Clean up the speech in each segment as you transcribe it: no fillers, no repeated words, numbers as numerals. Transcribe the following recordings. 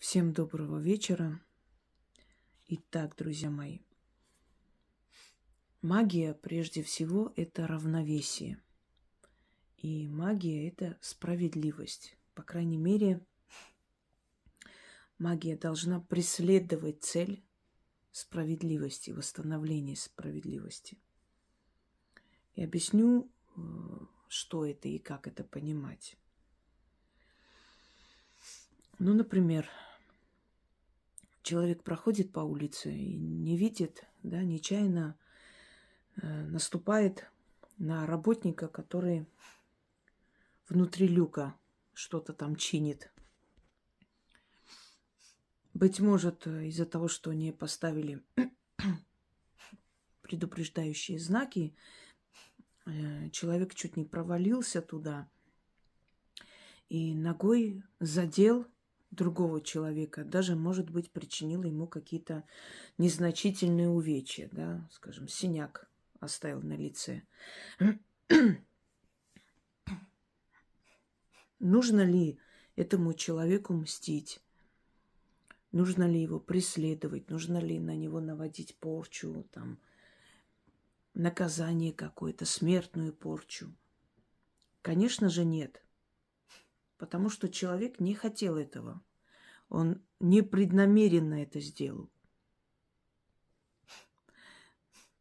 Всем доброго вечера. Итак, друзья мои, магия прежде всего это равновесие. И магия это справедливость. По крайней мере, магия должна преследовать цель справедливости, восстановления справедливости. И объясню, что это и как это понимать. Ну, например, человек проходит по улице и не видит, да, нечаянно наступает на работника, который внутри люка что-то там чинит. Быть может, из-за того, что не поставили предупреждающие знаки, человек чуть не провалился туда и ногой задел другого человека, даже, может быть, причинил ему какие-то незначительные увечья, да, скажем, синяк оставил на лице. Нужно ли этому человеку мстить? Нужно ли его преследовать? Нужно ли на него наводить порчу, там, наказание какое-то, смертную порчу? Конечно же, нет. Потому что человек не хотел этого. Он непреднамеренно это сделал.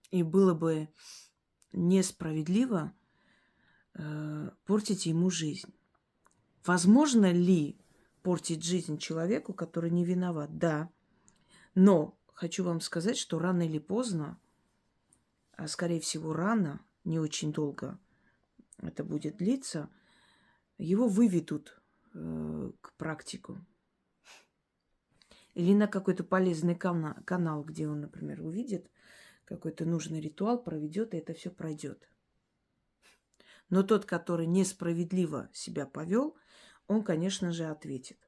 И было бы несправедливо портить ему жизнь. Возможно ли портить жизнь человеку, который не виноват? Да. Но хочу вам сказать, что рано или поздно, а скорее всего рано, не очень долго это будет длиться, его выведут к практику. Или на какой-то полезный канал, где он, например, увидит какой-то нужный ритуал, проведет, и это все пройдет. Но тот, который несправедливо себя повел, он, конечно же, ответит.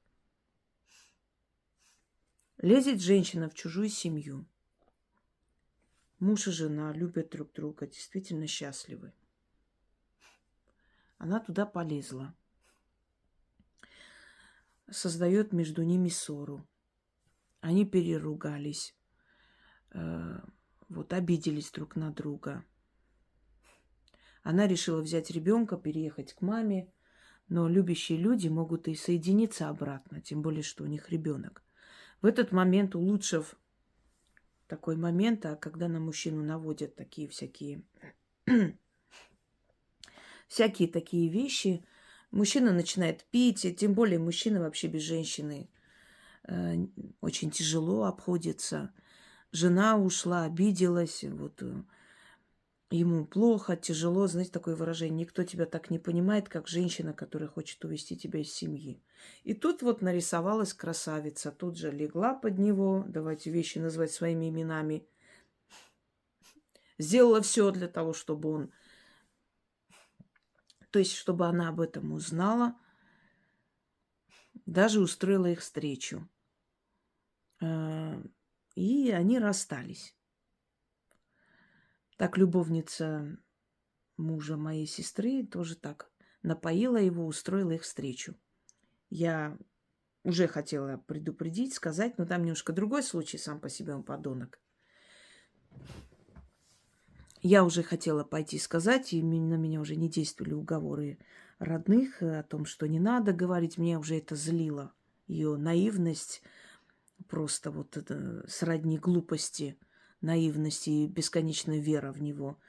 Лезет женщина в чужую семью. Муж и жена любят друг друга, действительно счастливы. Она туда полезла. Создает между ними ссору. Они переругались. Обиделись друг на друга. Она решила взять ребенка, переехать к маме. Но любящие люди могут и соединиться обратно, тем более, что у них ребенок. В этот момент, улучшив такой момент, а когда на мужчину наводят такие всякие такие вещи, мужчина начинает пить, и тем более мужчина вообще без женщины очень тяжело обходится. Жена ушла, обиделась, ему плохо, тяжело, знаете, такое выражение. Никто тебя так не понимает, как женщина, которая хочет увести тебя из семьи. И тут нарисовалась красавица. Тут же легла под него, давайте вещи называть своими именами. Сделала все для того, чтобы он... То есть, чтобы она об этом узнала. Даже устроила их встречу. И они расстались. Так любовница мужа моей сестры тоже так напоила его, устроила их встречу. Я уже хотела предупредить, сказать, но там немножко другой случай, сам по себе он подонок. Я уже хотела пойти сказать, и на меня уже не действовали уговоры родных о том, что не надо говорить. Меня уже это злило. Ее наивность, просто это сродни глупости, наивности и бесконечная вера в него.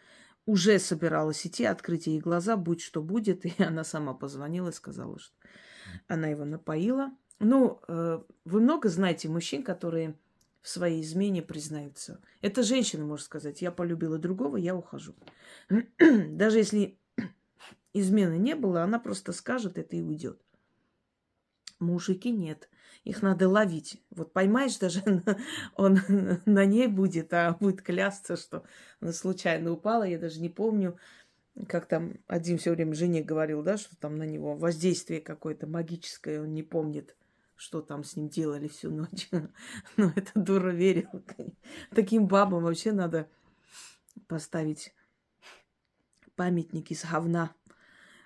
Уже собиралась идти, открыть ей глаза, будь что будет. И она сама позвонила и сказала, что она его напоила. Вы много знаете мужчин, которые в своей измене признаются. Это женщина может сказать, я полюбила другого, я ухожу. Даже если измены не было, она просто скажет это и уйдет. Мужики нет. Их надо ловить. Поймаешь, даже он на ней будет, а будет клясться, что она случайно упала. Я даже не помню, как там один все время жене говорил, да, что там на него воздействие какое-то магическое, он не помнит, что там с ним делали всю ночь. Но эта дура верила. Таким бабам вообще надо поставить памятник из говна.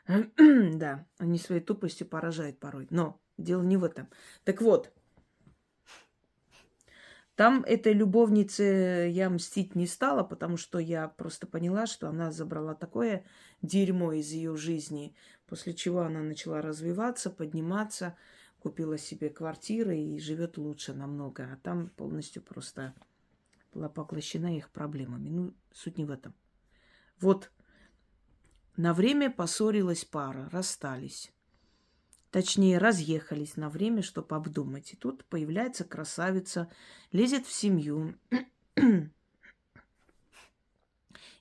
Да, они своей тупостью поражают порой. Но дело не в этом. Так вот, Там этой любовнице я мстить не стала, потому что я просто поняла, что она забрала такое дерьмо из ее жизни, после чего она начала развиваться, подниматься, купила себе квартиры и живет лучше намного. А там полностью просто была поглощена их проблемами. Ну, суть не в этом. Вот на время поссорилась пара, расстались. Точнее, разъехались на время, чтобы обдумать. И тут появляется красавица, лезет в семью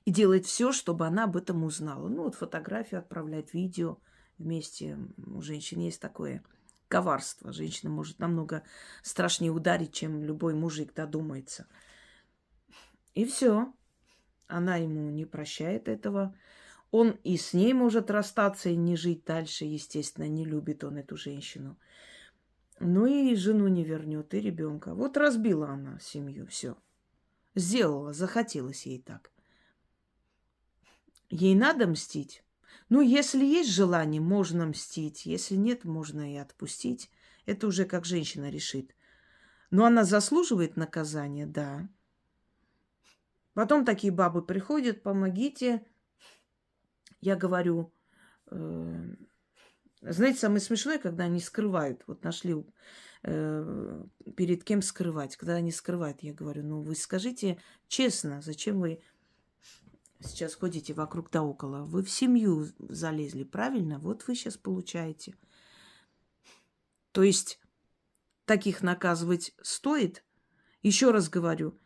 и делает все, чтобы она об этом узнала. Ну, вот фотографию отправляет, видео вместе. У женщин есть такое коварство. Женщина может намного страшнее ударить, чем любой мужик додумается. И все. Она ему не прощает этого. Он и с ней может расстаться и не жить дальше. Естественно, не любит он эту женщину. Ну и жену не вернет, и ребенка. Вот разбила она семью, все. Сделала, захотелось ей так. Ей надо мстить. Ну, если есть желание, можно мстить. Если нет, можно и отпустить. Это уже как женщина решит. Но она заслуживает наказания, да. Потом такие бабы приходят, помогите. Я говорю, знаете, самое смешное, когда они скрывают. Вот нашли перед кем скрывать. Когда они скрывают, я говорю, ну вы скажите честно, зачем вы сейчас ходите вокруг да около? Вы в семью залезли, правильно? Вот вы сейчас получаете. То есть таких наказывать стоит. Еще раз говорю,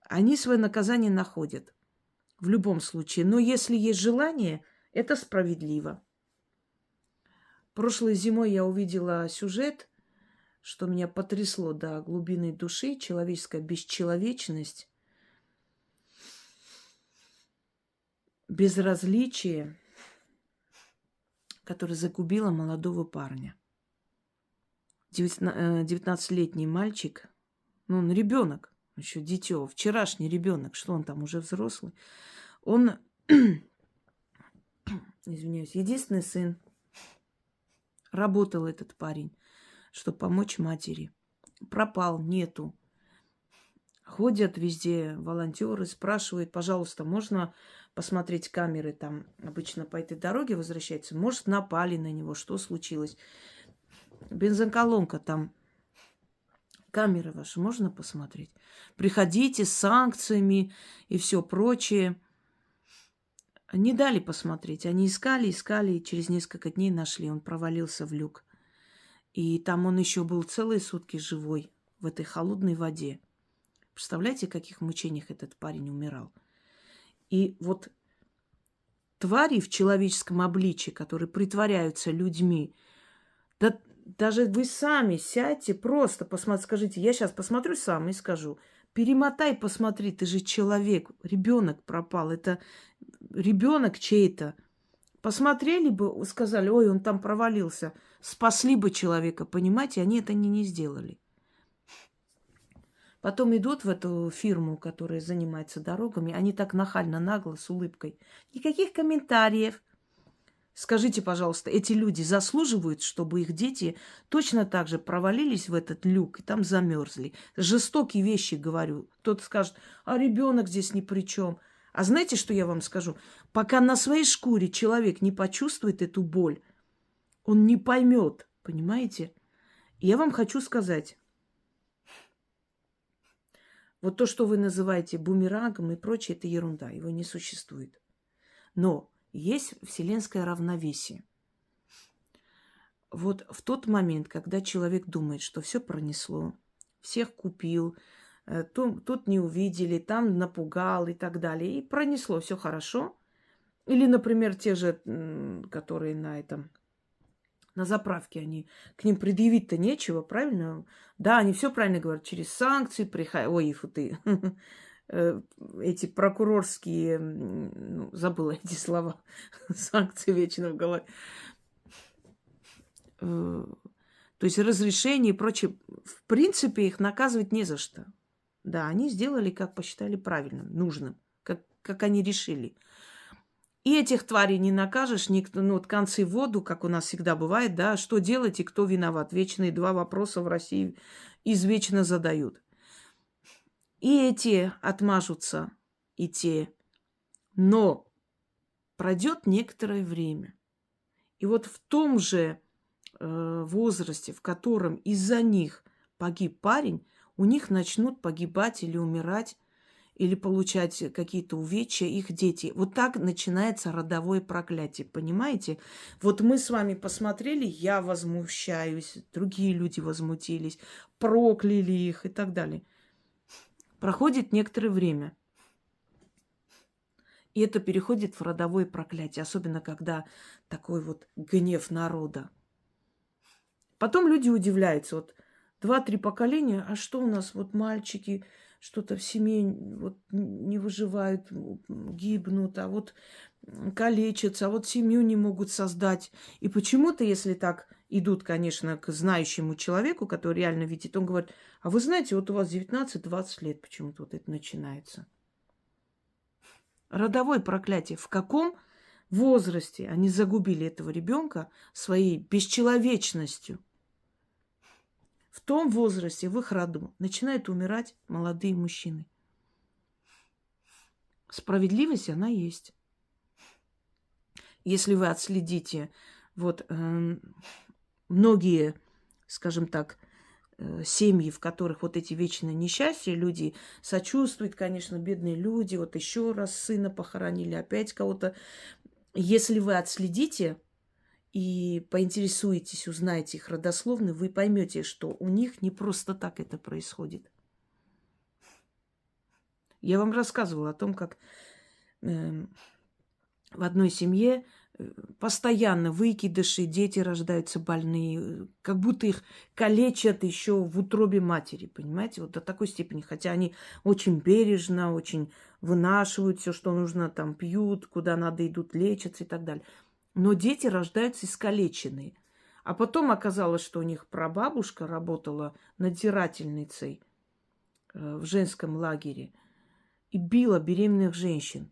они свое наказание находят в любом случае. Но если есть желание, это справедливо. Прошлой зимой я увидела сюжет, что меня потрясло до глубины души. Человеческая бесчеловечность, безразличие, которое загубило молодого парня. 19-летний мальчик, ну, он ребенок, еще дитё, вчерашний ребенок, что он там уже взрослый. Он, извиняюсь, единственный сын. Работал этот парень, чтобы помочь матери. Пропал, нету. Ходят везде волонтеры, спрашивают, пожалуйста, можно посмотреть камеры там, обычно по этой дороге возвращается. Может, напали на него, что случилось? Бензоколонка там, камеры ваши можно посмотреть? Приходите с санкциями и все прочее. Не дали посмотреть. Они искали, и через несколько дней нашли. Он провалился в люк. И там он еще был целые сутки живой в этой холодной воде. Представляете, в каких мучениях этот парень умирал? И вот твари в человеческом обличии, которые притворяются людьми, да даже вы сами сядьте, просто посмотрите, скажите, я сейчас посмотрю сам и скажу, перемотай, посмотри, ты же человек, ребенок пропал, это ребенок чей-то. Посмотрели бы, сказали, ой, он там провалился, спасли бы человека, понимаете, они это не сделали. Потом идут в эту фирму, которая занимается дорогами, они так нахально, нагло, с улыбкой. Никаких комментариев. Скажите, пожалуйста, эти люди заслуживают, чтобы их дети точно так же провалились в этот люк и там замерзли? Жестокие вещи говорю. Кто-то скажет, а ребенок здесь ни при чем. А знаете, что я вам скажу? Пока на своей шкуре человек не почувствует эту боль, он не поймет, понимаете? И я вам хочу сказать, вот то, что вы называете бумерангом и прочее, это ерунда, его не существует. Но есть вселенское равновесие. Вот в тот момент, когда человек думает, что все пронесло, всех купил, тут не увидели, там напугал и так далее, и пронесло, все хорошо. Или, например, те же, которые на заправке, к ним предъявить-то нечего, правильно? Да, они все правильно говорят, через санкции ой, фу ты, эти прокурорские, забыла эти слова, санкции вечно в голове. То есть разрешение и прочее. В принципе, их наказывать не за что. Да, они сделали, как посчитали правильным, нужным, как они решили. И этих тварей не накажешь, никто, вот концы в воду, как у нас всегда бывает, да, что делать и кто виноват. Вечные два вопроса в России извечно задают. И эти отмажутся, и те. Но пройдет некоторое время. И вот в том же возрасте, в котором из-за них погиб парень, у них начнут погибать или умирать, или получать какие-то увечья их дети. Вот так начинается родовое проклятие, понимаете? Вот мы с вами посмотрели, я возмущаюсь, другие люди возмутились, прокляли их и так далее. Проходит некоторое время, и это переходит в родовое проклятие, особенно когда такой вот гнев народа. Потом люди удивляются, вот 2-3 поколения, а что у нас, вот мальчики что-то в семье вот не выживают, гибнут, а вот калечатся, а вот семью не могут создать. И почему-то, если так идут, конечно, к знающему человеку, который реально видит, он говорит, а вы знаете, вот у вас 19-20 лет почему-то вот это начинается. Родовое проклятие. В каком возрасте они загубили этого ребенка своей бесчеловечностью? В том возрасте, в их роду, начинают умирать молодые мужчины. Справедливость, она есть. Если вы отследите, вот многие, скажем так, семьи, в которых вот эти вечные несчастья, люди сочувствуют, конечно, бедные люди, вот еще раз сына похоронили, опять кого-то. Если вы отследите и поинтересуетесь, узнаете их родословно, вы поймете, что у них не просто так это происходит. Я вам рассказывала о том, как в одной семье постоянно выкидыши, дети рождаются больные, как будто их калечат еще в утробе матери, понимаете, вот до такой степени. Хотя они очень бережно, очень вынашивают все, что нужно, там пьют, куда надо идут, лечатся и так далее. Но дети рождаются искалеченные. А потом оказалось, что у них прабабушка работала надзирательницей в женском лагере и била беременных женщин.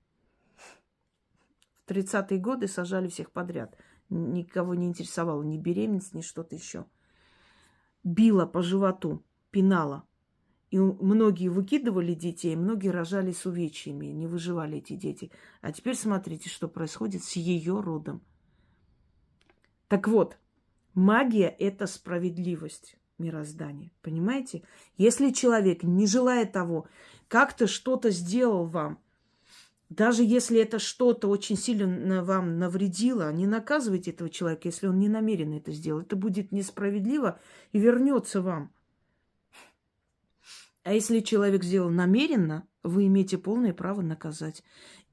В 30-е годы сажали всех подряд. Никого не интересовало ни беременность, ни что-то еще. Била по животу, пинала. И многие выкидывали детей, многие рожали с увечьями, не выживали эти дети. А теперь смотрите, что происходит с ее родом. Так вот, магия – это справедливость мироздания. Понимаете? Если человек, не желая того, как-то что-то сделал вам, даже если это что-то очень сильно вам навредило, не наказывайте этого человека, если он не намеренно это сделал. Это будет несправедливо и вернется вам. А если человек сделал намеренно, вы имеете полное право наказать.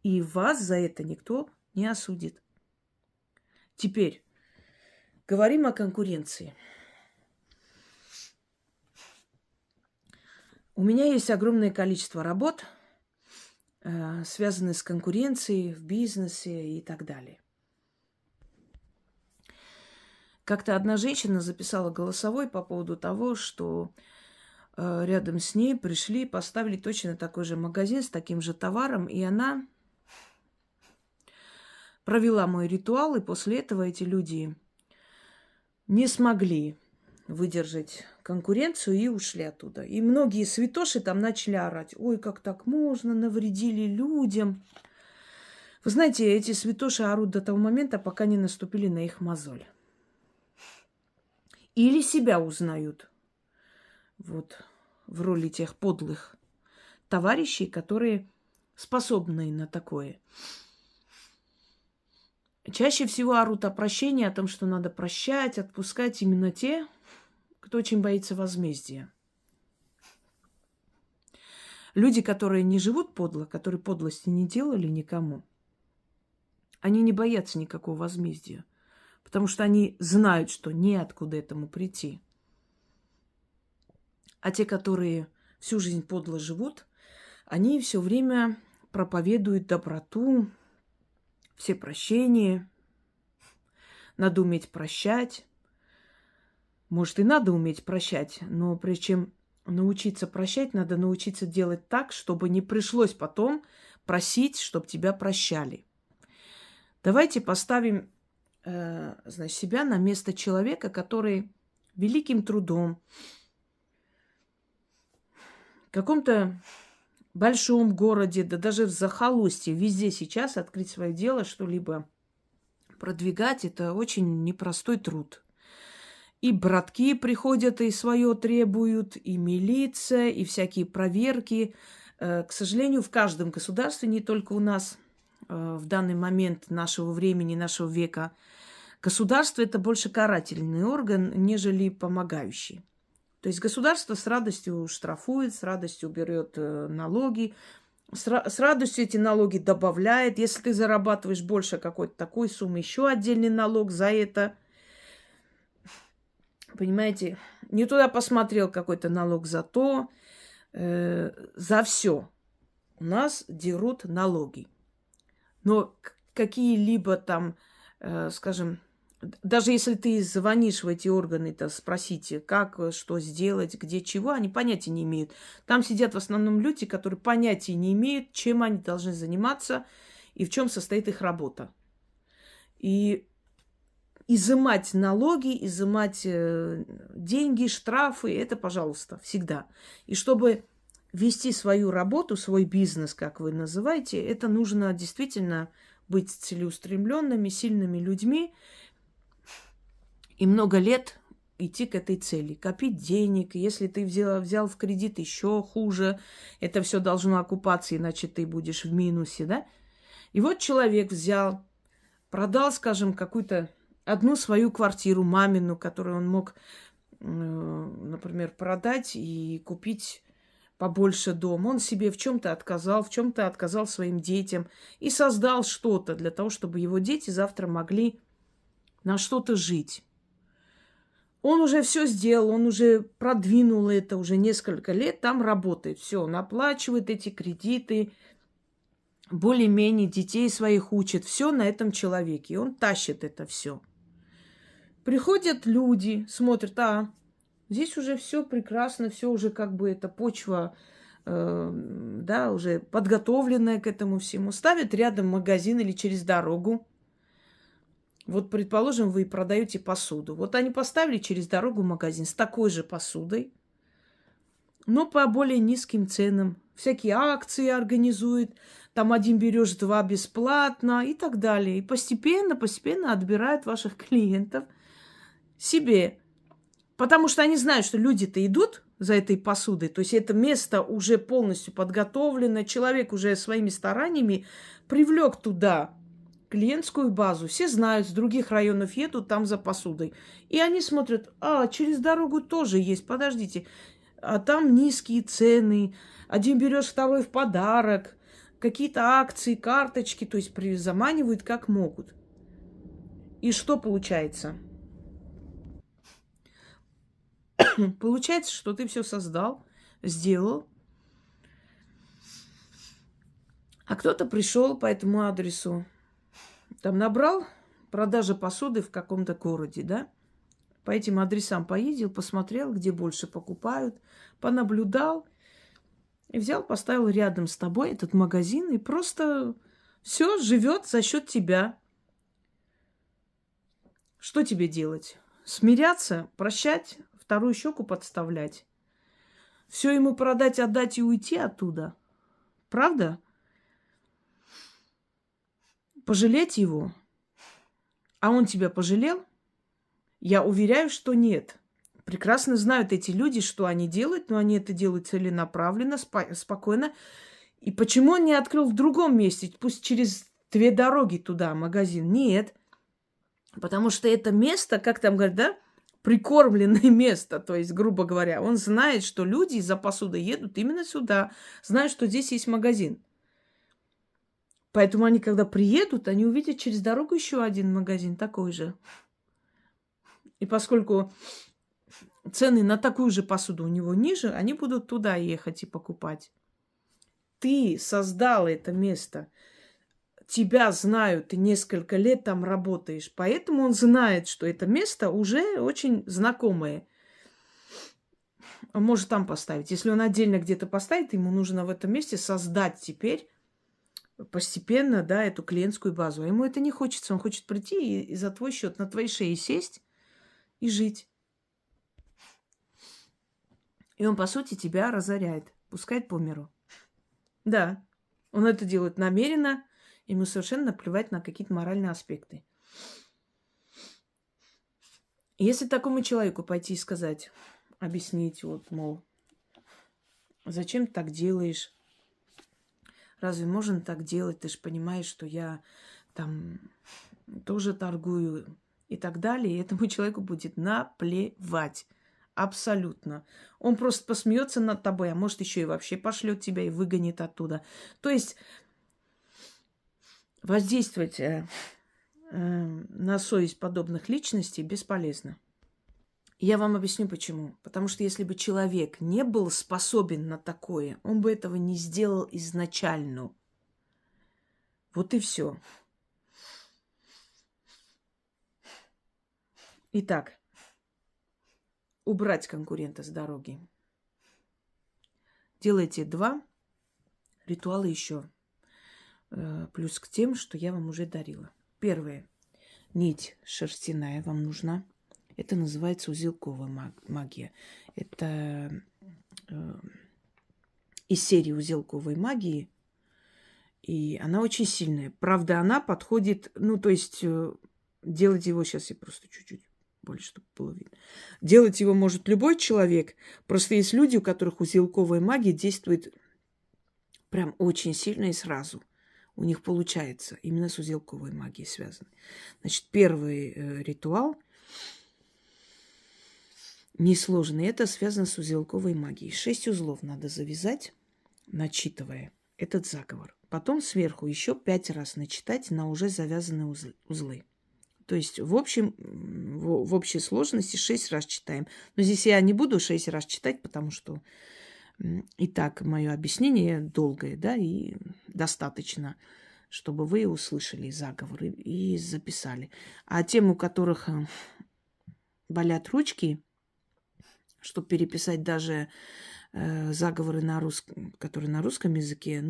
И вас за это никто не осудит. Теперь говорим о конкуренции. У меня есть огромное количество работ, связанных с конкуренцией в бизнесе и так далее. Как-то одна женщина записала голосовой по поводу того, что рядом с ней пришли, поставили точно такой же магазин с таким же товаром, и она провела мой ритуал, и после этого эти люди не смогли выдержать конкуренцию и ушли оттуда. И многие святоши там начали орать. Ой, как так можно, навредили людям. Вы знаете, эти святоши орут до того момента, пока не наступили на их мозоль. Или себя узнают. Вот в роли тех подлых товарищей, которые способны на такое. Чаще всего орут о прощении, о том, что надо прощать, отпускать именно те, кто очень боится возмездия. Люди, которые не живут подло, которые подлости не делали никому, они не боятся никакого возмездия, потому что они знают, что неоткуда этому прийти. А те, которые всю жизнь подло живут, они все время проповедуют доброту, все прощения. Надо уметь прощать. Может, и надо уметь прощать, но прежде чем научиться прощать, надо научиться делать так, чтобы не пришлось потом просить, чтобы тебя прощали. Давайте поставим себя на место человека, который великим трудом, в каком-то большом городе, да даже в захолустье, везде сейчас открыть свое дело, что-либо продвигать, это очень непростой труд. И братки приходят и свое требуют, и милиция, и всякие проверки. К сожалению, в каждом государстве, не только у нас, в данный момент нашего времени, нашего века, государство – это больше карательный орган, нежели помогающий. То есть государство с радостью штрафует, с радостью берет налоги, с радостью эти налоги добавляет. Если ты зарабатываешь больше какой-то такой суммы, еще отдельный налог за это. Понимаете, не туда посмотрел, какой-то налог за то, за все. У нас дерут налоги. Но какие-либо там, скажем, даже если ты звонишь в эти органы, то спросите, как, что сделать, где, чего, они понятия не имеют. Там сидят в основном люди, которые понятия не имеют, чем они должны заниматься и в чем состоит их работа. И изымать налоги, изымать деньги, штрафы, это, пожалуйста, всегда. И чтобы вести свою работу, свой бизнес, как вы называете, это нужно действительно быть целеустремленными, сильными людьми и много лет идти к этой цели, копить денег. Если ты взял в кредит, еще хуже. Это все должно окупаться, иначе ты будешь в минусе, да? И вот человек взял, продал, скажем, какую-то одну свою квартиру, мамину, которую он мог, например, продать и купить побольше дом. Он себе в чем-то отказал своим детям и создал что-то для того, чтобы его дети завтра могли на что-то жить. Он уже все сделал, он уже продвинул это, уже несколько лет там работает. Все, он оплачивает эти кредиты, более-менее детей своих учит. Все на этом человеке. И он тащит это все. Приходят люди, смотрят, здесь уже все прекрасно, все уже как бы эта почва, да, уже подготовленная к этому всему. Ставят рядом магазин или через дорогу. Вот, предположим, вы продаете посуду. Вот они поставили через дорогу магазин с такой же посудой, но по более низким ценам. Всякие акции организуют. Там один берешь, два бесплатно и так далее. И постепенно отбирают ваших клиентов себе. Потому что они знают, что люди-то идут за этой посудой. То есть это место уже полностью подготовлено. Человек уже своими стараниями привлек туда клиентскую базу. Все знают, с других районов едут там за посудой. И они смотрят, через дорогу тоже есть, подождите. А там низкие цены. Один берешь, второй в подарок. Какие-то акции, карточки. То есть заманивают как могут. И что получается? Получается, что ты все создал, сделал. А кто-то пришел по этому адресу. Там набрал продажа посуды в каком-то городе, да? По этим адресам поездил, посмотрел, где больше покупают, понаблюдал и взял, поставил рядом с тобой этот магазин и просто все живет за счет тебя. Что тебе делать? Смиряться, прощать, вторую щеку подставлять? Все ему продать, отдать и уйти оттуда? Правда? Пожалеть его? А он тебя пожалел? Я уверяю, что нет. Прекрасно знают эти люди, что они делают, но они это делают целенаправленно, спокойно. И почему он не открыл в другом месте, пусть через 2 дороги туда магазин? Нет. Потому что это место, как там говорят, да, прикормленное место. То есть, грубо говоря, он знает, что люди за посудой едут именно сюда. Знают, что здесь есть магазин. Поэтому они, когда приедут, они увидят через дорогу еще один магазин такой же. И поскольку цены на такую же посуду у него ниже, они будут туда ехать и покупать. Ты создал это место. Тебя знают, ты несколько лет там работаешь. Поэтому он знает, что это место уже очень знакомое. Он может там поставить. Если он отдельно где-то поставит, ему нужно в этом месте создать теперь постепенно, да, эту клиентскую базу. А ему это не хочется. Он хочет прийти и за твой счет на твоей шее сесть и жить. И он, по сути, тебя разоряет, пускает по миру. Да, он это делает намеренно, ему совершенно наплевать на какие-то моральные аспекты. Если такому человеку пойти и сказать, объяснить, вот, мол, зачем ты так делаешь? Разве можно так делать? Ты же понимаешь, что я там тоже торгую и так далее. И этому человеку будет наплевать. Абсолютно. Он просто посмеется над тобой, а может еще и вообще пошлет тебя и выгонит оттуда. То есть воздействовать на совесть подобных личностей бесполезно. Я вам объясню почему. Потому что если бы человек не был способен на такое, он бы этого не сделал изначально. Вот и все. Итак, убрать конкурента с дороги. Делайте 2 ритуала еще. Плюс к тем, что я вам уже дарила. Первое. Нить шерстяная вам нужна. Это называется узелковая магия. Это из серии узелковой магии. И она очень сильная. Правда, она подходит, то есть делать его, сейчас я просто чуть-чуть больше, чтобы было видно. Делать его может любой человек. Просто есть люди, у которых узелковая магия действует прям очень сильно и сразу. У них получается. Именно с узелковой магией связано. Значит, первый ритуал несложный. Это связано с узелковой магией. 6 узлов надо завязать, начитывая этот заговор. Потом сверху еще 5 раз начитать на уже завязанные узлы. То есть в общей сложности 6 раз читаем. Но здесь я не буду 6 раз читать, потому что и так мое объяснение долгое, да, и достаточно, чтобы вы услышали заговор и записали. А тем, у которых болят ручки, чтобы переписать даже заговоры, которые на русском языке,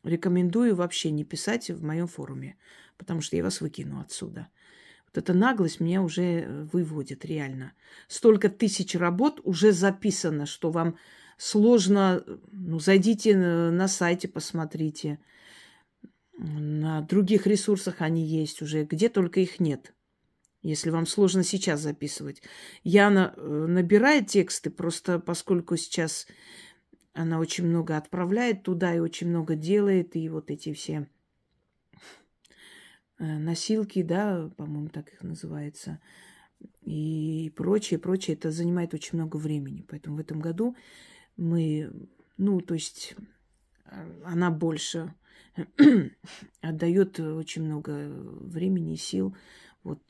рекомендую вообще не писать в моем форуме, потому что я вас выкину отсюда. Вот эта наглость меня уже выводит реально. Столько тысяч работ уже записано, что вам сложно. Зайдите на сайте, посмотрите. На других ресурсах они есть уже, где только их нет. Если вам сложно сейчас записывать. Яна набирает тексты, просто поскольку сейчас она очень много отправляет туда и очень много делает, и вот эти все носилки, да, по-моему, так их называется, и прочее, это занимает очень много времени. Поэтому в этом году мы, она больше отдает очень много времени и сил вот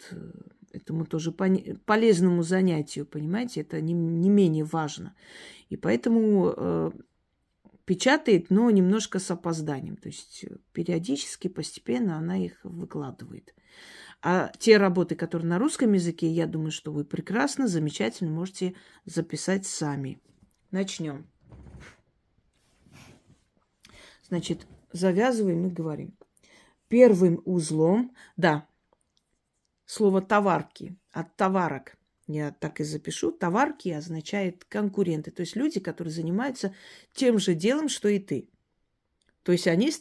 этому тоже полезному занятию, понимаете, это не менее важно. И поэтому печатает, но немножко с опозданием. То есть периодически, постепенно она их выкладывает. А те работы, которые на русском языке, я думаю, что вы прекрасно, замечательно можете записать сами. Начнем. Значит, завязываем и говорим. Первым узлом, да, слово товарки, от товарок. Я так и запишу. Товарки означает конкуренты. То есть люди, которые занимаются тем же делом, что и ты. То есть они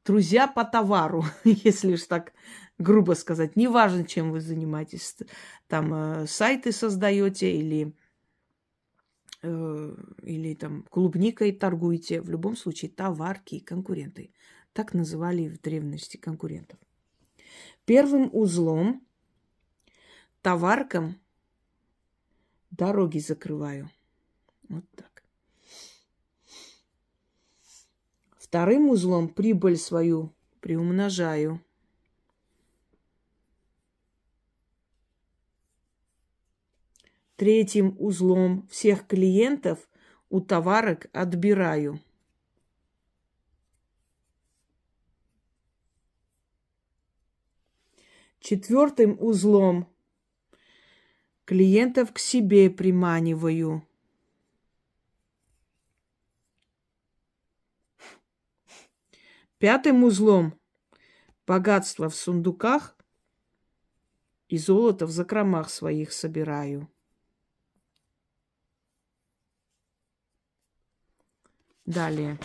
друзья по товару, если уж так грубо сказать. Неважно, чем вы занимаетесь. Там сайты создаете или там клубникой торгуете. В любом случае товарки, конкуренты. Так называли в древности конкурентов. Первым узлом, товаркам, дороги закрываю. Вот так. Вторым узлом прибыль свою приумножаю. Третьим узлом всех клиентов у товарок отбираю. Четвертым узлом клиентов к себе приманиваю. Пятым узлом богатство в сундуках и золото в закромах своих собираю. Далее.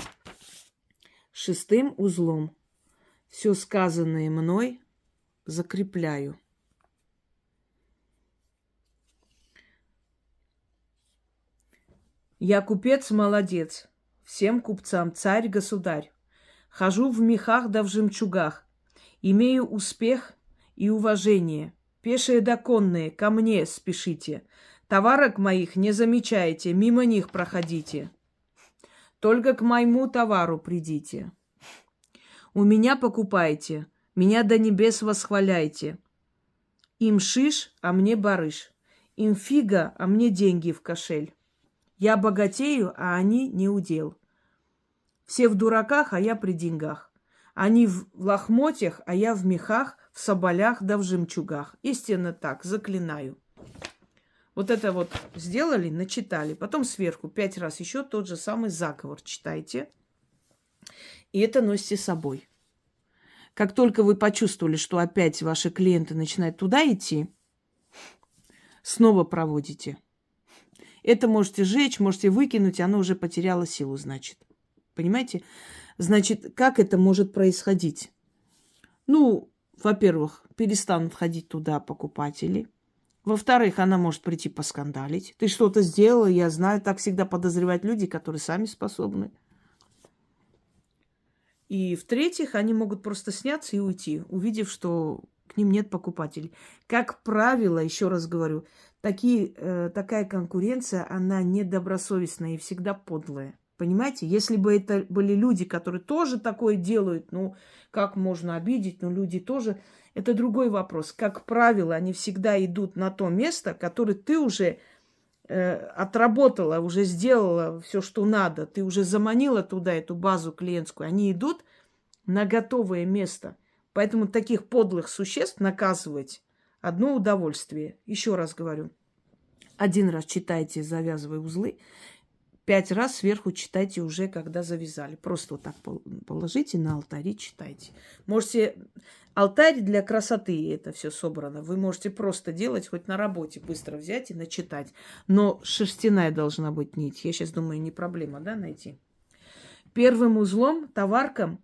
6 узлом все сказанное мной закрепляю. Я купец молодец, всем купцам царь-государь. Хожу в мехах да в жемчугах, имею успех и уважение. Пешие да конные, ко мне спешите. Товарок моих не замечайте, мимо них проходите. Только к моему товару придите. У меня покупайте, меня до небес восхваляйте. Им шиш, а мне барыш. Им фига, а мне деньги в кошель. Я богатею, а они не удел. Все в дураках, а я при деньгах. Они в лохмотьях, а я в мехах, в соболях да в жемчугах. Истинно так, заклинаю. Вот это вот сделали, начитали. Потом сверху 5 раз еще тот же самый заговор читайте. И это носите с собой. Как только вы почувствовали, что опять ваши клиенты начинают туда идти, снова проводите. Это можете сжечь, можете выкинуть, оно уже потеряло силу, значит. Понимаете? Значит, как это может происходить? Ну, во-первых, перестанут ходить туда покупатели. Во-вторых, она может прийти поскандалить. Ты что-то сделала, я знаю. Так всегда подозревают люди, которые сами способны. И в-третьих, они могут просто сняться и уйти, увидев, что к ним нет покупателей. Как правило, еще раз говорю, такая конкуренция, она недобросовестная и всегда подлая. Понимаете? Если бы это были люди, которые тоже такое делают, ну, как можно обидеть, но люди тоже, это другой вопрос. Как правило, они всегда идут на то место, которое ты уже отработала, уже сделала все, что надо, ты уже заманила туда эту базу клиентскую, они идут на готовое место. Поэтому таких подлых существ наказывать одно удовольствие. Еще раз говорю, 1 раз читайте, завязывая узлы, 5 раз сверху читайте уже, когда завязали. Просто вот так положите на алтарь и читайте. Можете... Алтарь для красоты это все собрано. Вы можете просто делать, хоть на работе быстро взять и начитать. Но шерстяная должна быть нить. Я сейчас думаю, не проблема, да, найти. 1 узлом, товарком,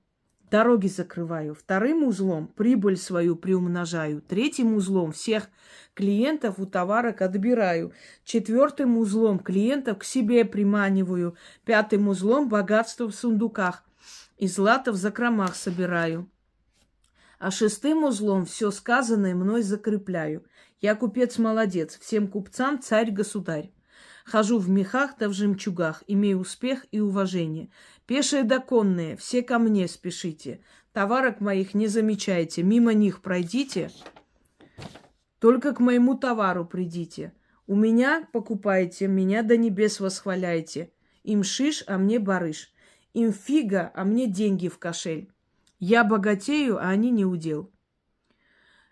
дороги закрываю. 2 узлом прибыль свою приумножаю. 3 узлом всех клиентов у товарок отбираю. 4 узлом клиентов к себе приманиваю. 5 узлом богатство в сундуках и злато в закромах собираю. А 6 узлом все сказанное мной закрепляю. Я купец молодец, всем купцам царь-государь. Хожу в мехах да в жемчугах, имею успех и уважение. Пешие да конные, все ко мне спешите. Товарок моих не замечайте, мимо них пройдите. Только к моему товару придите. У меня покупайте, меня до небес восхваляйте. Им шиш, а мне барыш. Им фига, а мне деньги в кошель. Я богатею, а они не удел.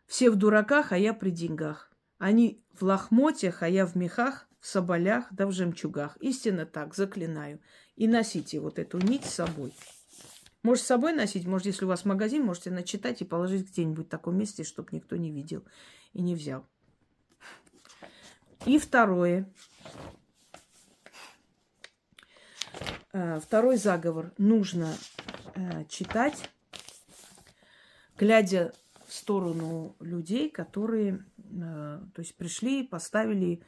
Все в дураках, а я при деньгах. Они в лохмотьях, а я в мехах, в соболях да в жемчугах. Истинно так, заклинаю. И носите вот эту нить с собой. Можете с собой носить, может, если у вас магазин, можете начитать и положить где-нибудь в таком месте, чтобы никто не видел и не взял. И второе. Второй заговор нужно читать, глядя в сторону людей, которые, то есть пришли, поставили,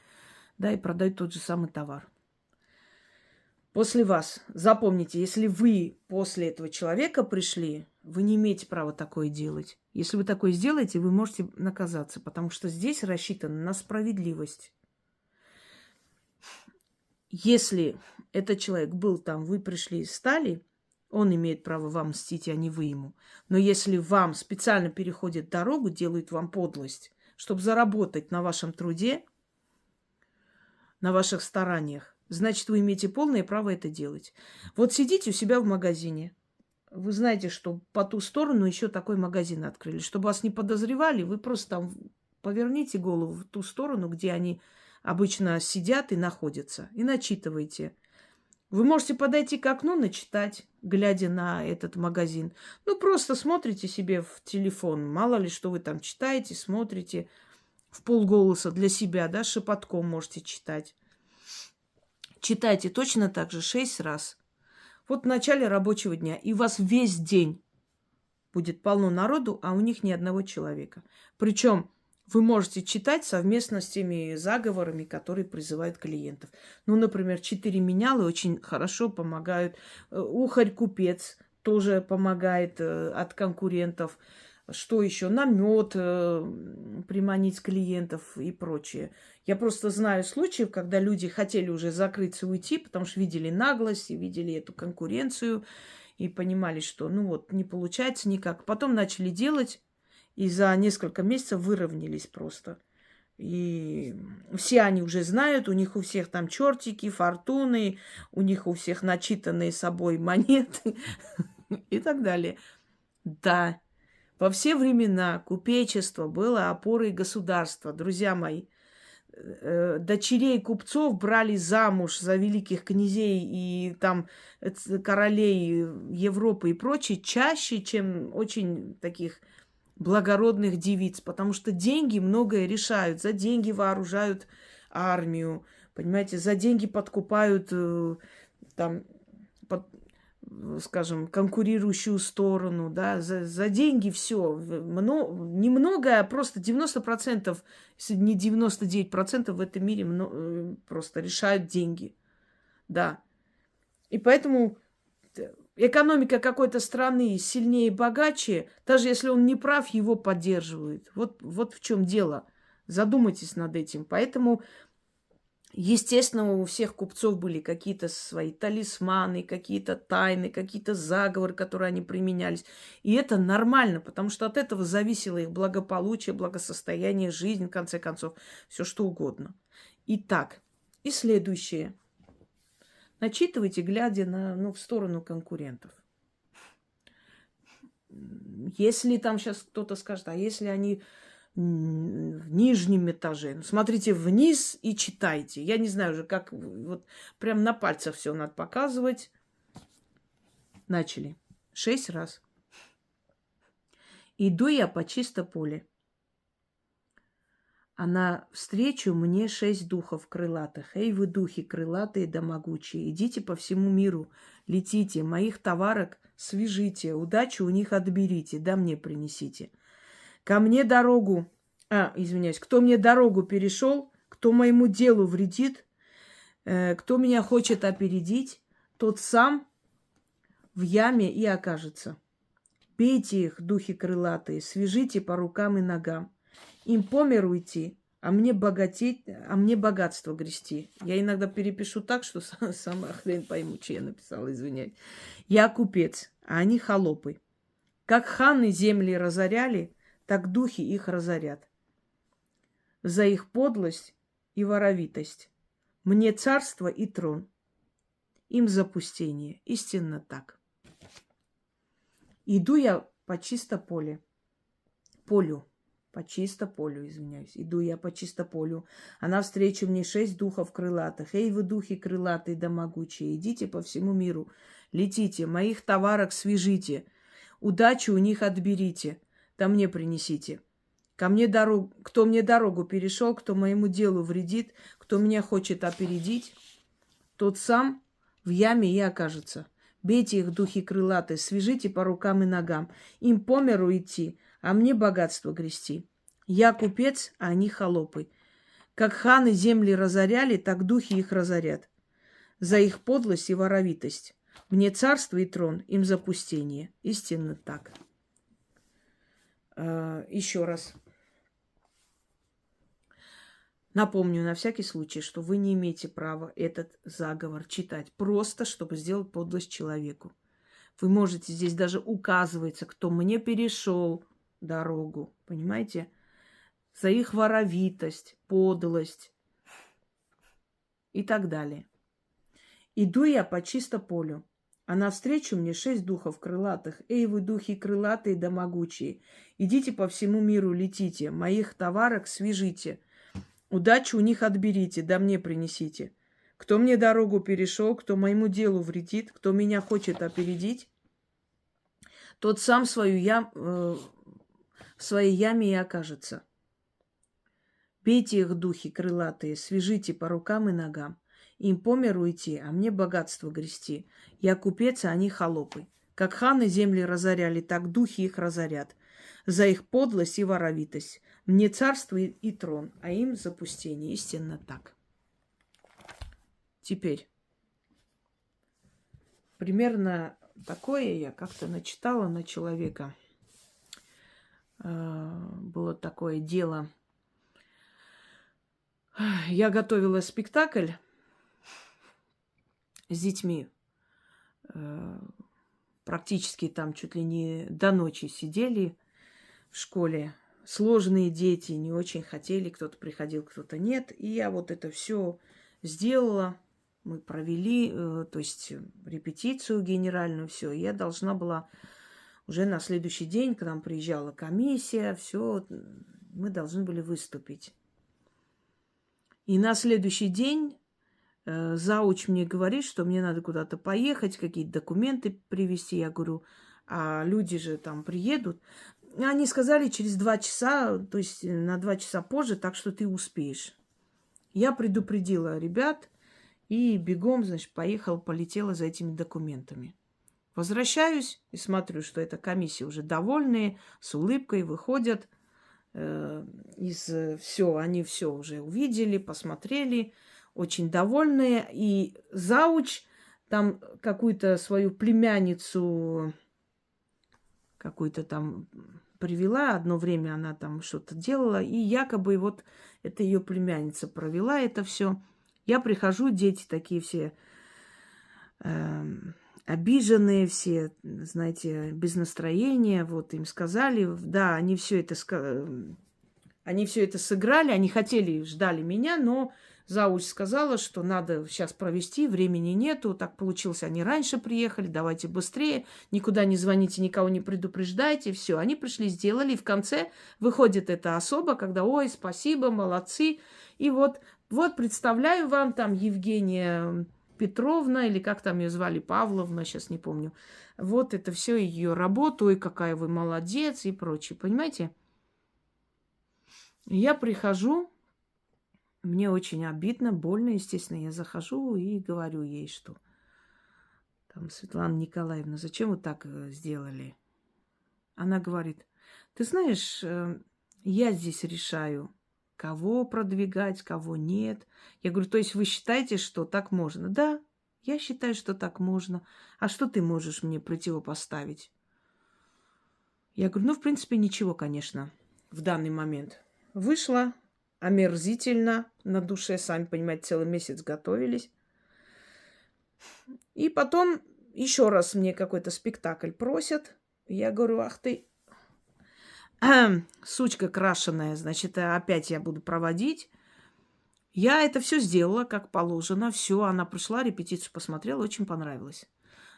да, и продают тот же самый товар. После вас, запомните, если вы после этого человека пришли, вы не имеете права такое делать. Если вы такое сделаете, вы можете наказаться, потому что здесь рассчитано на справедливость. Если этот человек был там, вы пришли и стали, он имеет право вам мстить, а не вы ему. Но если вам специально переходят дорогу, делают вам подлость, чтобы заработать на вашем труде, на ваших стараниях, значит, вы имеете полное право это делать. Вот сидите у себя в магазине. Вы знаете, что по ту сторону еще такой магазин открыли. Чтобы вас не подозревали, вы просто там поверните голову в ту сторону, где они обычно сидят и находятся, и начитывайте. Вы можете подойти к окну, начитать, глядя на этот магазин. Ну, просто смотрите себе в телефон. Мало ли, что вы там читаете, смотрите в полголоса для себя, да, шепотком можете читать. Читайте точно так же 6 раз. Вот в начале рабочего дня, и у вас весь день будет полно народу, а у них ни одного человека. Причем вы можете читать совместно с теми заговорами, которые призывают клиентов. Ну, например, 4 менялы очень хорошо помогают. Ухарь-купец тоже помогает от конкурентов. Что еще? Намет приманить клиентов и прочее. Я просто знаю случаев, когда люди хотели уже закрыться и уйти, потому что видели наглость и видели эту конкуренцию и понимали, что ну вот не получается никак. Потом начали делать и за несколько месяцев выровнялись просто. И все они уже знают, у них у всех там чертики, фортуны, у них у всех начитанные собой монеты и так далее. Да, во все времена купечество было опорой государства, друзья мои. Дочерей купцов брали замуж за великих князей и там королей Европы и прочее чаще, чем очень таких благородных девиц, потому что деньги многое решают. За деньги вооружают армию, понимаете, за деньги подкупают там, скажем, конкурирующую сторону, да, за деньги все. Немного, а просто 90%, если не 99% в этом мире просто решают деньги. Да. И поэтому экономика какой-то страны сильнее и богаче, даже если он не прав, его поддерживают. Вот в чем дело. Задумайтесь над этим. Поэтому, естественно, у всех купцов были какие-то свои талисманы, какие-то тайны, какие-то заговоры, которые они применялись. И это нормально, потому что от этого зависело их благополучие, благосостояние, жизнь, в конце концов, все что угодно. Итак, и следующее. Начитывайте, глядя в сторону конкурентов. Если там сейчас кто-то скажет, а если они в нижнем этаже, ну, смотрите вниз и читайте. Я не знаю уже, как вот прям на пальцах все надо показывать. Начали. 6 раз. Иду я по чисто поле. А навстречу мне 6 духов крылатых. Эй, вы духи крылатые да могучие, идите по всему миру, летите, моих товарок свяжите, удачу у них отберите, да мне принесите. Ко мне дорогу, извиняюсь, кто мне дорогу перешел, кто моему делу вредит, кто меня хочет опередить, тот сам в яме и окажется. Бейте их, духи крылатые, свяжите по рукам и ногам. Им по миру идти, а мне богатеть, а мне богатство грести. Я иногда перепишу так, что сама хрен пойму, что я написала, извиняюсь. Я купец, а они холопы. Как ханы земли разоряли, так духи их разорят. За их подлость и воровитость. Мне царство и трон. Им запустение. Истинно так. Иду я по чисто полю. По чисто полю, извиняюсь. Иду я по чисто полю, а навстречу мне 6 духов крылатых. Эй, вы духи крылатые да могучие, идите по всему миру, летите, моих товарок свяжите, удачу у них отберите, да мне принесите. Ко мне дорогу, кто мне дорогу перешел, кто моему делу вредит, кто меня хочет опередить, тот сам в яме и окажется. Бейте их, духи крылатые, свяжите по рукам и ногам. Им по миру идти, а мне богатство грести. Я купец, а они холопы. Как ханы земли разоряли, так духи их разорят. За их подлость и воровитость. Мне царство и трон, им запустение. Истинно так. Еще раз. Напомню на всякий случай, что вы не имеете права этот заговор читать. Просто, чтобы сделать подлость человеку. Вы можете здесь даже указывается, кто мне перешел дорогу. Понимаете? За их воровитость, подлость и так далее. Иду я по чисто полю, а навстречу мне 6 духов крылатых. Эй, вы духи крылатые да могучие, идите по всему миру, летите, моих товарок свяжите, удачу у них отберите, да мне принесите. Кто мне дорогу перешел, кто моему делу вредит, кто меня хочет опередить, тот сам в своей яме и окажется. Бейте их, духи крылатые, свяжите по рукам и ногам. Им по миру идти, а мне богатство грести. Я купец, а они холопы. Как ханы земли разоряли, так духи их разорят. За их подлость и воровитость. Мне царство и трон, а им запустение. Истинно так. Теперь. Примерно такое я как-то начитала на человека. Было такое дело. Я готовила спектакль с детьми. Практически там чуть ли не до ночи сидели в школе. Сложные дети, не очень хотели. Кто-то приходил, кто-то нет. И я вот это все сделала. Мы провели, то есть репетицию генеральную, все. Я должна была уже на следующий день, к нам приезжала комиссия, все, мы должны были выступить. И на следующий день зауч мне говорит, что мне надо куда-то поехать, какие-то документы привезти. Я говорю, а люди же там приедут. Они сказали через 2 часа, то есть на 2 часа позже, так что ты успеешь. Я предупредила ребят и бегом, значит, полетела за этими документами. Возвращаюсь и смотрю, что эта комиссия уже довольные, с улыбкой выходят. Они все уже увидели, посмотрели, очень довольные. И зауч там какую-то свою племянницу какую-то там привела. Одно время она там что-то делала. И якобы вот это ее племянница провела это все. Я прихожу, дети такие все обиженные, все, знаете, без настроения. Вот им сказали, да, они все это сыграли, они хотели, ждали меня, но зауч сказала, что надо сейчас провести, времени нету. Так получилось, они раньше приехали, давайте быстрее, никуда не звоните, никого не предупреждайте. Все, они пришли, сделали, и в конце выходит эта особа, когда, ой, спасибо, молодцы. И вот представляю вам там Евгения Петровна, или как там ее звали, Павловна, сейчас не помню. Вот это все ее работу, и какая вы молодец, и прочее, понимаете? Я прихожу, мне очень обидно, больно, естественно. Я захожу и говорю ей, что там, Светлана Николаевна, зачем вы так сделали? Она говорит, ты знаешь, я здесь решаю, кого продвигать, кого нет. Я говорю, то есть вы считаете, что так можно? Да, я считаю, что так можно. А что ты можешь мне противопоставить? Я говорю, ну, в принципе, ничего, конечно, в данный момент. Вышла омерзительно на душе, сами понимаете, целый месяц готовились. И потом еще раз мне какой-то спектакль просят. Я говорю, ах ты, сучка крашеная, значит, опять я буду проводить. Я это все сделала, как положено. Все, она пришла, репетицию посмотрела, очень понравилось.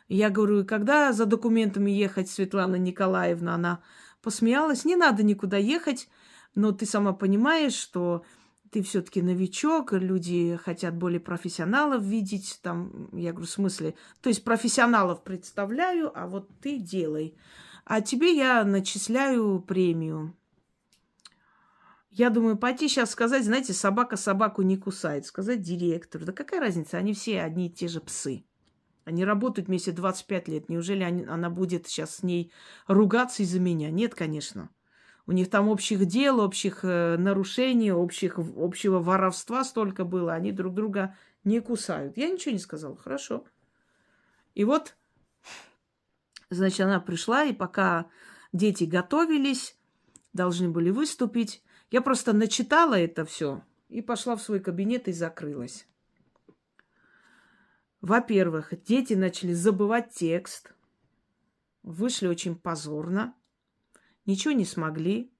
Я говорю, когда за документами ехать, Светлана Николаевна, она посмеялась. Не надо никуда ехать, но ты сама понимаешь, что ты все-таки новичок, люди хотят более профессионалов видеть. Там, я говорю, в смысле, то есть профессионалов представляю, а вот ты делай. А тебе я начисляю премию. Я думаю, пойти сейчас сказать, знаете, собака собаку не кусает. Сказать директору. Да какая разница, они все одни и те же псы. Они работают вместе 25 лет. Неужели она будет сейчас с ней ругаться из-за меня? Нет, конечно. У них там общих дел, общих нарушений, общего воровства столько было. Они друг друга не кусают. Я ничего не сказала. Хорошо. И вот, значит, она пришла, и пока дети готовились, должны были выступить, я просто начитала это все и пошла в свой кабинет и закрылась. Во-первых, дети начали забывать текст, вышли очень позорно, ничего не смогли.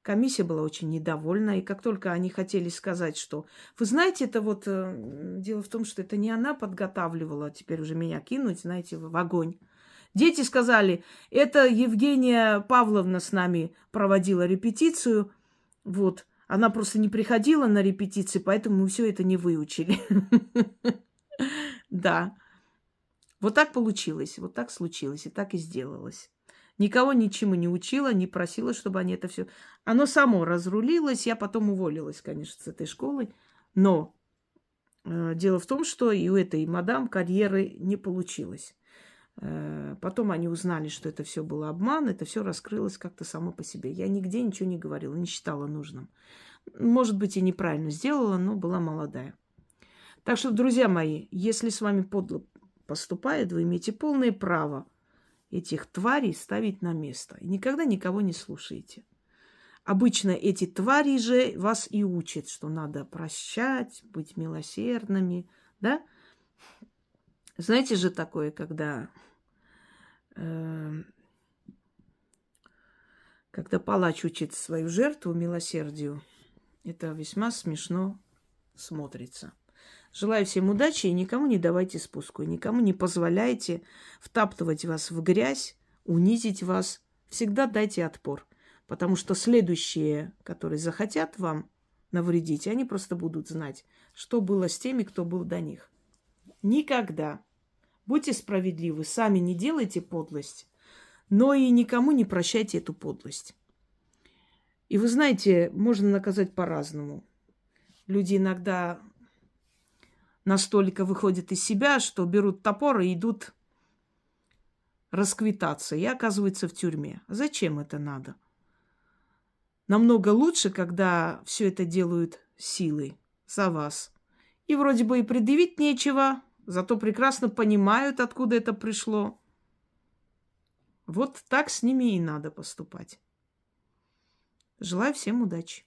Комиссия была очень недовольна, и как только они хотели сказать, что... Вы знаете, это вот... Дело в том, что это не она подготавливала, теперь уже меня кинуть, знаете, в огонь. Дети сказали, это Евгения Павловна с нами проводила репетицию, вот. Она просто не приходила на репетиции, поэтому мы все это не выучили. Да. Вот так получилось, вот так случилось, и так и сделалось. Никого ничему не учила, не просила, чтобы они это все... Оно само разрулилось, я потом уволилась, конечно, с этой школы. Но Дело в том, что и у этой мадам карьеры не получилось. Потом они узнали, что это все было обман, это все раскрылось как-то само по себе. Я нигде ничего не говорила, не считала нужным. Может быть, и неправильно сделала, но была молодая. Так что, друзья мои, если с вами подло поступает, вы имеете полное право этих тварей ставить на место. И никогда никого не слушайте. Обычно эти твари же вас и учат, что надо прощать, быть милосердными, да? Знаете же такое, когда палач учит свою жертву милосердию, это весьма смешно смотрится. Желаю всем удачи и никому не давайте спуску, никому не позволяйте втаптывать вас в грязь, унизить вас. Всегда дайте отпор, потому что следующие, которые захотят вам навредить, они просто будут знать, что было с теми, кто был до них. Никогда. Будьте справедливы, сами не делайте подлость, но и никому не прощайте эту подлость. И вы знаете, можно наказать по-разному. Люди иногда настолько выходят из себя, что берут топор и идут расквитаться, и оказываются в тюрьме. Зачем это надо? Намного лучше, когда все это делают силой за вас. И вроде бы и предъявить нечего, зато прекрасно понимают, откуда это пришло. Вот так с ними и надо поступать. Желаю всем удачи.